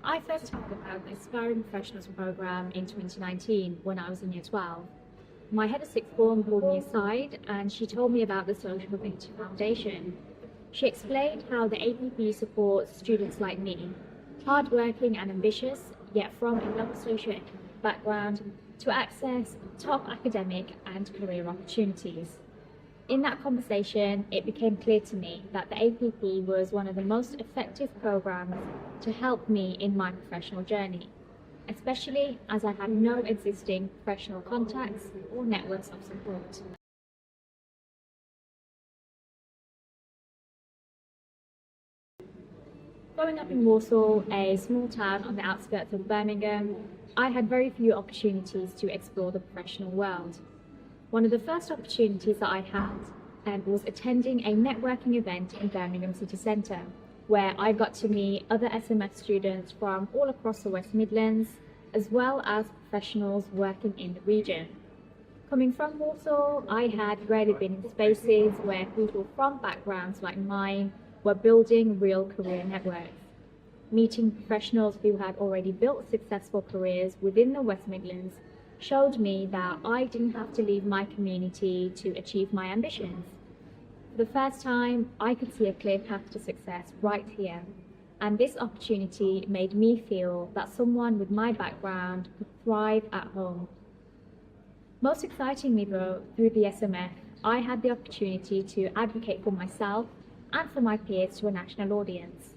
I first heard about the Aspiring Professionals program in 2019 when I was in year 12. My head of sixth form pulled me aside and she told me about the Social Mobility Foundation. She explained how the APP supports students like me, hardworking and ambitious, yet from a low socio-economic background, to access top academic and career opportunities. In that conversation, it became clear to me that the APP was one of the most effective programs to help me in my professional journey, especially as I had no existing professional contacts or networks of support. Growing up in Warsaw, a small town on the outskirts of Birmingham, I had very few opportunities to explore the professional world. One of the first opportunities that I had was attending a networking event in Birmingham city centre, where I got to meet other SMF students from all across the West Midlands, as well as professionals working in the region. Coming from Warsaw, I had rarely been in spaces where people from backgrounds like mine were building real career networks. Meeting professionals who had already built successful careers within the West Midlands showed me that I didn't have to leave my community to achieve my ambitions. For the first time, I could see a clear path to success right here, and this opportunity made me feel that someone with my background could thrive at home. Most excitingly though, through the SMF, I had the opportunity to advocate for myself and for my peers to a national audience.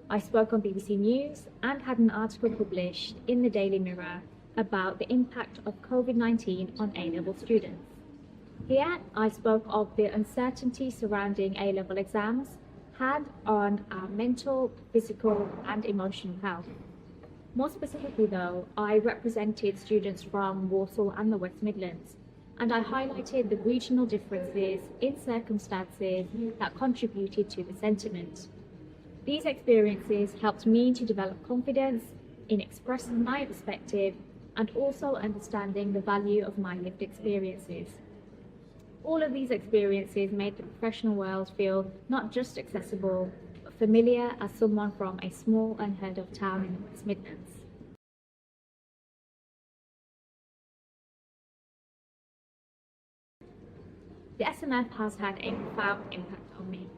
I spoke on BBC News and had an article published in the Daily Mirror about the impact of COVID-19 on A-level students. Here, I spoke of the uncertainty surrounding A-level exams had on our mental, physical and emotional health. More specifically though, I represented students from Warsaw and the West Midlands, and I highlighted the regional differences in circumstances that contributed to the sentiment. These experiences helped me to develop confidence in expressing my perspective and also understanding the value of my lived experiences. All of these experiences made the professional world feel not just accessible, but familiar as someone from a small, unheard of town in the West Midlands. The SMF has had a profound impact on me.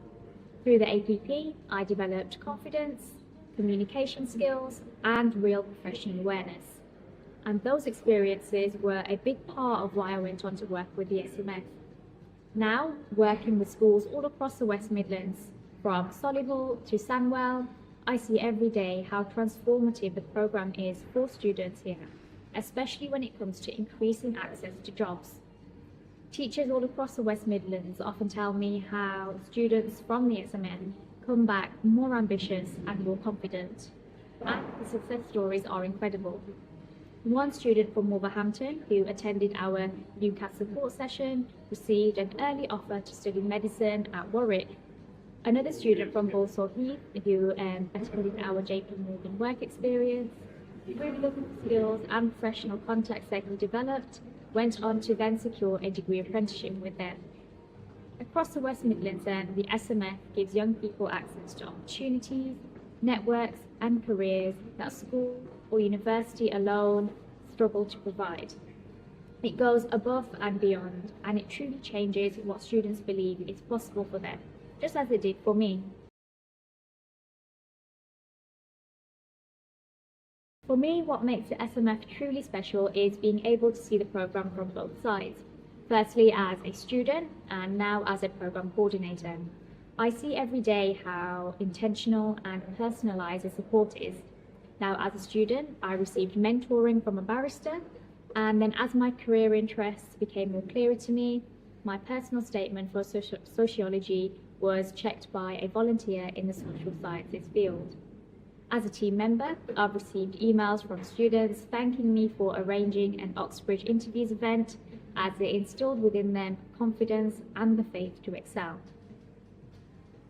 Through the APP, I developed confidence, communication skills, and real professional awareness. And those experiences were a big part of why I went on to work with the SMF. Now, working with schools all across the West Midlands, from Solihull to Sandwell, I see every day how transformative the programme is for students here, especially when it comes to increasing access to jobs. Teachers all across the West Midlands often tell me how students from the SMN come back more ambitious and more confident. And the success stories are incredible. One student from Wolverhampton who attended our UCAS support session received an early offer to study medicine at Warwick. Another student from Balsall Heath who attended our JP Morgan work experience, through the skills and professional contacts that he developed, went on to then secure a degree apprenticeship with them. Across the West Midlands then, the SMF gives young people access to opportunities, networks and careers that school or university alone struggle to provide. It goes above and beyond, and it truly changes what students believe is possible for them, just as it did for me. For me, what makes the SMF truly special is being able to see the programme from both sides. Firstly, as a student, and now as a programme coordinator. I see every day how intentional and personalised the support is. Now, as a student, I received mentoring from a barrister, and then as my career interests became more clearer to me, my personal statement for sociology was checked by a volunteer in the social sciences field. As a team member, I've received emails from students thanking me for arranging an Oxbridge Interviews event, as it instilled within them confidence and the faith to excel.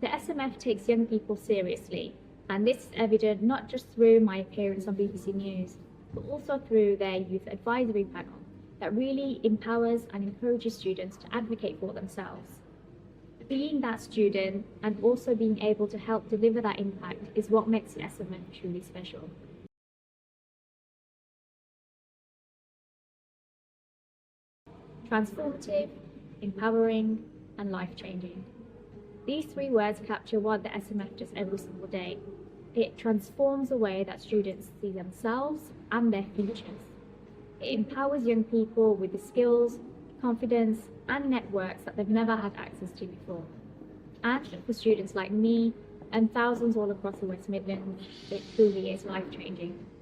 The SMF takes young people seriously, and this is evident not just through my appearance on BBC News, but also through their youth advisory panel that really empowers and encourages students to advocate for themselves. Being that student and also being able to help deliver that impact is what makes the SMF truly special. transformative, empowering, and life-changing. These three words capture what the SMF does every single day. It transforms the way that students see themselves and their futures. It empowers young people with the skills, confidence, and networks that they've never had access to before. And for students like me and thousands all across the West Midlands, it truly is life-changing.